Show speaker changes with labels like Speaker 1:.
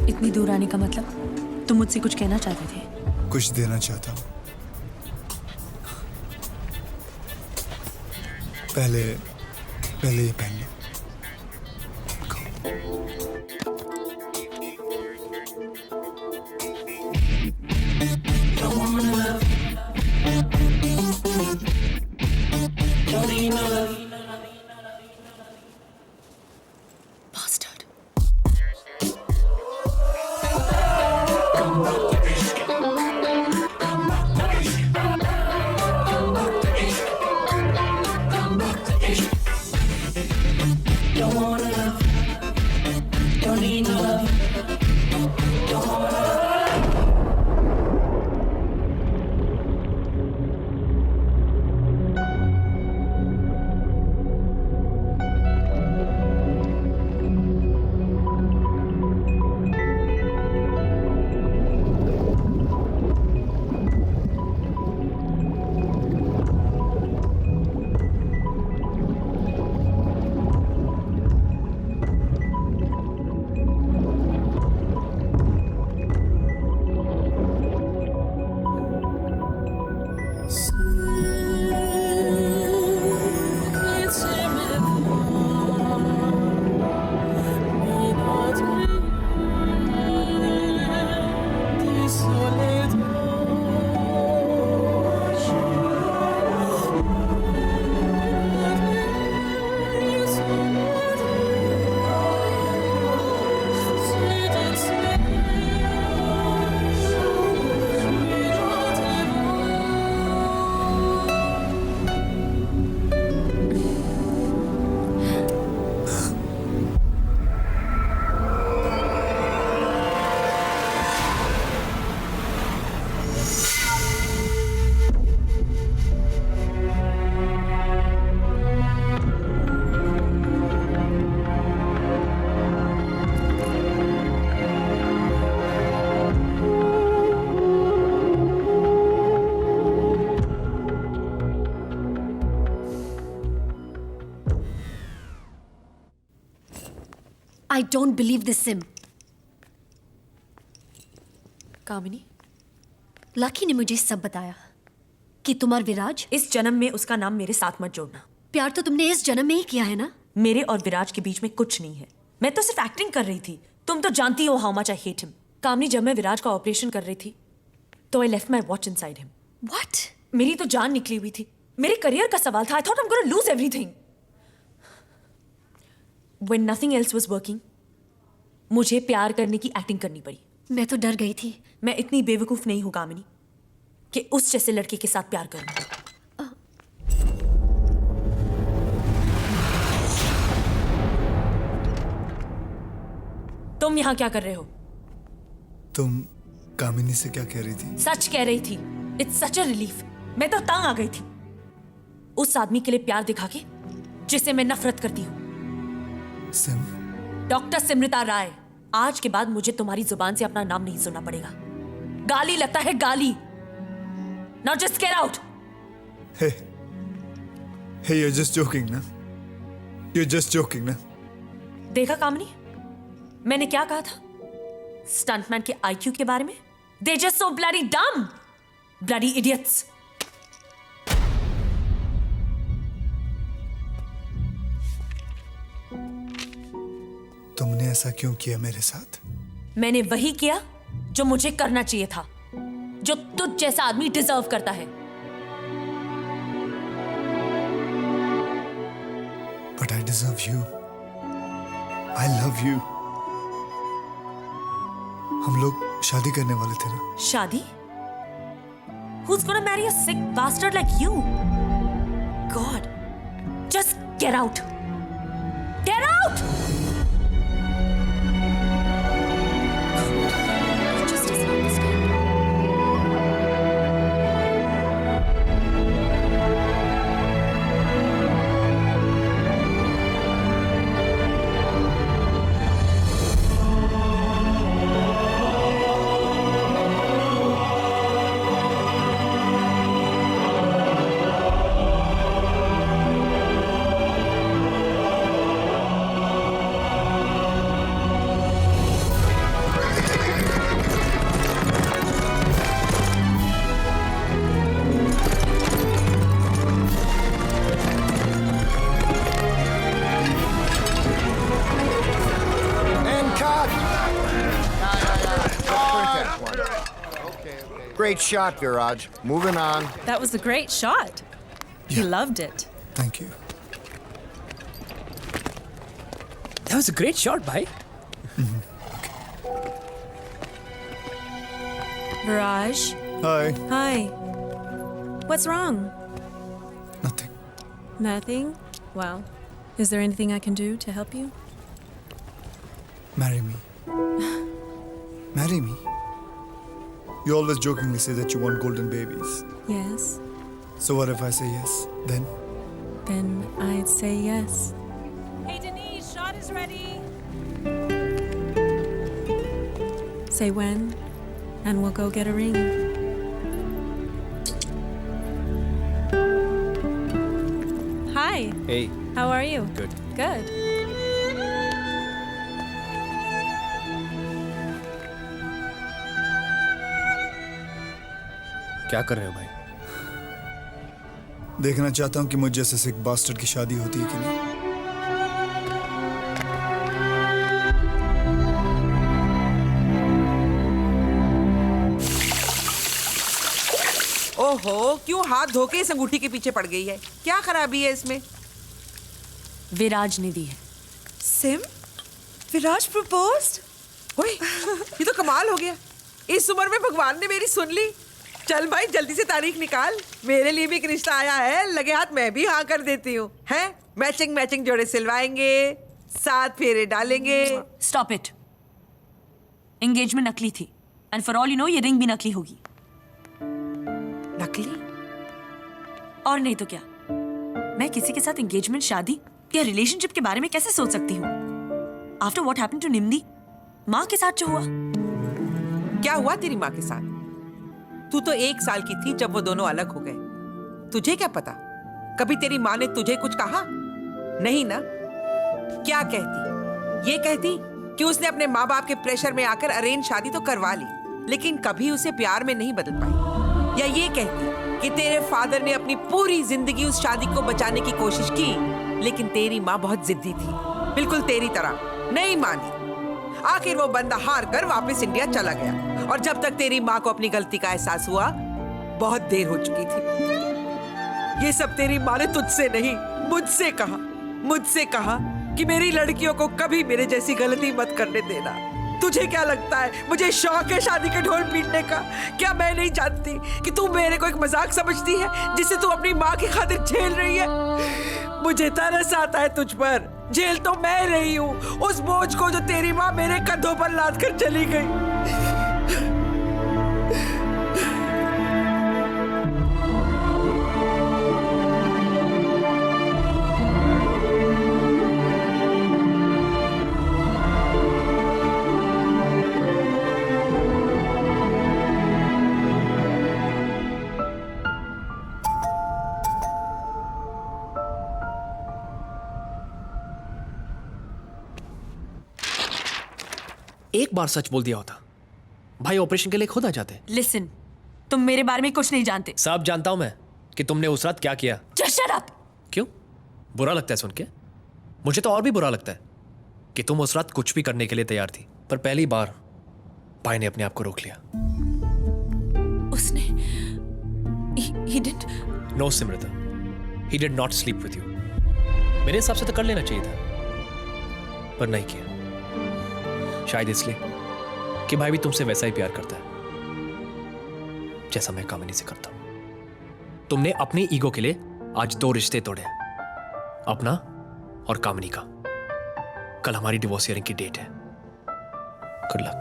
Speaker 1: इतनी दूर आने का मतलब? तुम मुझसे कुछ कहना चाहते थे?
Speaker 2: कुछ देना चाहता हूँ। पहले ये पहन लो।
Speaker 1: Bastard. I don't believe this, Sim.
Speaker 3: Kamini,
Speaker 1: lucky ने मुझे सब बताया कि तुम और विराज,
Speaker 3: इस जन्म में उसका नाम मेरे साथ मत जोड़ना।
Speaker 1: प्यार तो तुमने इस जन्म में ही किया है ना?
Speaker 3: मेरे और विराज के बीच में कुछ नहीं है। मैं तो सिर्फ एक्टिंग कर रही थी। तुम तो जानती हो how much I hate him. Kamini, जब मैं विराज का ऑपरेशन कर रही थी तो I left my watch inside him.
Speaker 1: What?
Speaker 3: मेरी तो जान निकली हुई थी। मेरे करियर का सवाल था। I thought I am gonna lose everything. When nothing else was working, मुझे प्यार करने की एक्टिंग करनी पड़ी।
Speaker 1: मैं तो डर गई थी।
Speaker 3: मैं इतनी बेवकूफ नहीं हूं कामिनी कि उस जैसे लड़के के साथ प्यार करूं। तुम यहां क्या कर रहे हो?
Speaker 2: तुम कामिनी से क्या कह रही थी?
Speaker 3: सच कह रही थी। It's such a relief. मैं तो तंग आ गई थी उस आदमी के लिए प्यार दिखा के जिसे मैं नफरत करती हूं।
Speaker 2: सिम,
Speaker 3: डॉक्टर सिमृता राय, आज के बाद मुझे तुम्हारी जुबान से अपना नाम नहीं सुनना पड़ेगा। गाली लगता है गाली। Now just get out.
Speaker 2: hey, you're just joking ना? You're just joking ना?
Speaker 3: देखा कामनी, मैंने क्या कहा था स्टंटमैन के आईक्यू के बारे में? They're just so bloody dumb, bloody idiots.
Speaker 2: तुमने ऐसा क्यों किया मेरे साथ?
Speaker 3: मैंने वही किया जो मुझे करना चाहिए था, जो तुझ जैसा आदमी डिजर्व करता है।
Speaker 2: But I deserve you. I love you. हम लोग शादी करने वाले थे ना?
Speaker 3: शादी? Who's gonna marry a sick bastard like you? God, just get out. Get out!
Speaker 1: Just doesn't understand.
Speaker 4: Cut! Great shot, Viraj. Moving on.
Speaker 5: That was a great shot. He
Speaker 2: Yeah.
Speaker 5: loved it.
Speaker 2: Thank you.
Speaker 6: That was a great shot, bhai.
Speaker 5: Viraj,
Speaker 2: Hi.
Speaker 5: hi. What's wrong?
Speaker 2: Nothing.
Speaker 5: Nothing? Well, is there anything I can do to help you?
Speaker 2: Marry me. Marry me. You always jokingly say that you want golden babies.
Speaker 5: Yes.
Speaker 2: So what if I say yes? Then?
Speaker 5: Then I'd say yes. Hey, Denise, shot is ready. Say when, and we'll go get a ring. Hi,
Speaker 6: Hey,
Speaker 5: how are you?
Speaker 6: good.
Speaker 5: Good.
Speaker 6: क्या कर रहे हो भाई?
Speaker 2: देखना चाहता हूँ कि मुझ जैसे सिख बास्टर्ड की शादी होती है कि नहीं।
Speaker 7: ओहो, क्यों हाथ धोके इस अंगूठी के पीछे पड़ गई है? क्या खराबी है इसमें?
Speaker 3: विराज ने दी है।
Speaker 7: सिम, विराज प्रपोज्ड? ओए, ये तो कमाल हो गया। इस उम्र में भगवान ने मेरी सुन ली। चल भाई, जल्दी से तारीख निकाल। मेरे लिए भी एक रिश्ता आया है, लगे हाथ मैं भी हाँ कर देती हूँ। हैं? मैचिंग मैचिंग जोड़े सिलवाएंगे, 7 फेरे डालेंगे।
Speaker 3: Stop it. एंगेजमेंट नकली थी and for all you know ये रिंग भी नकली होगी।
Speaker 7: नकली?
Speaker 3: और नहीं तो क्या, मैं किसी के साथ एंगेजमेंट, शादी या रिलेशनशिप के बारे में कैसे सोच सकती हूँ आफ्टर व्हाट हैपेंड टू निम्दी? माँ के साथ जो हुआ।
Speaker 7: क्या हुआ तेरी माँ के साथ? तू तो 1 साल की थी जब वो दोनों अलग हो गए। तुझे क्या पता? कभी तेरी माँ ने तुझे कुछ कहा? नहीं ना? क्या कहती? ये कहती कि उसने अपने माँ बाप के प्रेशर में आकर अरेंज शादी तो करवा ली, लेकिन कभी उसे प्यार में नहीं बदल पाई। या ये कहती कि तेरे फादर ने अपनी पूरी जिंदगी उस शादी को बचाने की कोशिश की, लेकिन तेरी माँ बहुत जिद्दी थी, बिल्कुल तेरी तरह, नहीं मानी। आखिर वो बंदा हार कर वापस इंडिया चला गया, और जब तक तेरी माँ को अपनी गलती का एहसास हुआ, बहुत देर हो चुकी थी। ये सब तेरी माँ ने तुझसे नहीं, मुझसे कहा कि मेरी लड़कियों को कभी मेरे जैसी गलती मत करने देना। तुझे क्या लगता है मुझे शौक है शादी के ढोल पीटने का? क्या मैं नहीं जानती कि तू मेरे को एक मजाक समझती है जिसे तू अपनी माँ की खातिर झेल रही है? मुझे तरस आता है तुझ पर। झेल तो मैं रही हूँ उस बोझ को जो तेरी माँ मेरे कंधों पर लाद कर चली गई।
Speaker 6: एक बार सच बोल दिया होता, भाई ऑपरेशन के लिए खुद आ जाते।
Speaker 3: लिसन, तुम मेरे बारे में कुछ नहीं जानते।
Speaker 6: सब जानता हूं मैं कि तुमने उस रात क्या किया।
Speaker 3: Just shut up!
Speaker 6: क्यों? बुरा लगता है सुन के? मुझे तो और भी बुरा लगता है कि तुम उस रात कुछ भी करने के लिए तैयार थी, पर पहली बार भाई ने अपने आप को रोक लिया।
Speaker 3: उसने he didn't...
Speaker 6: no Simrita, he did not sleep with you। मेरे हिसाब से तो कर लेना चाहिए था, पर नहीं किया। शायद इसलिए कि भाई भी तुमसे वैसा ही प्यार करता है जैसा मैं कामिनी से करता हूं। तुमने अपनी ईगो के लिए आज 2 रिश्ते तोड़े, अपना और कामिनी का। कल हमारी डिवोर्स हियरिंग की डेट है। Good luck.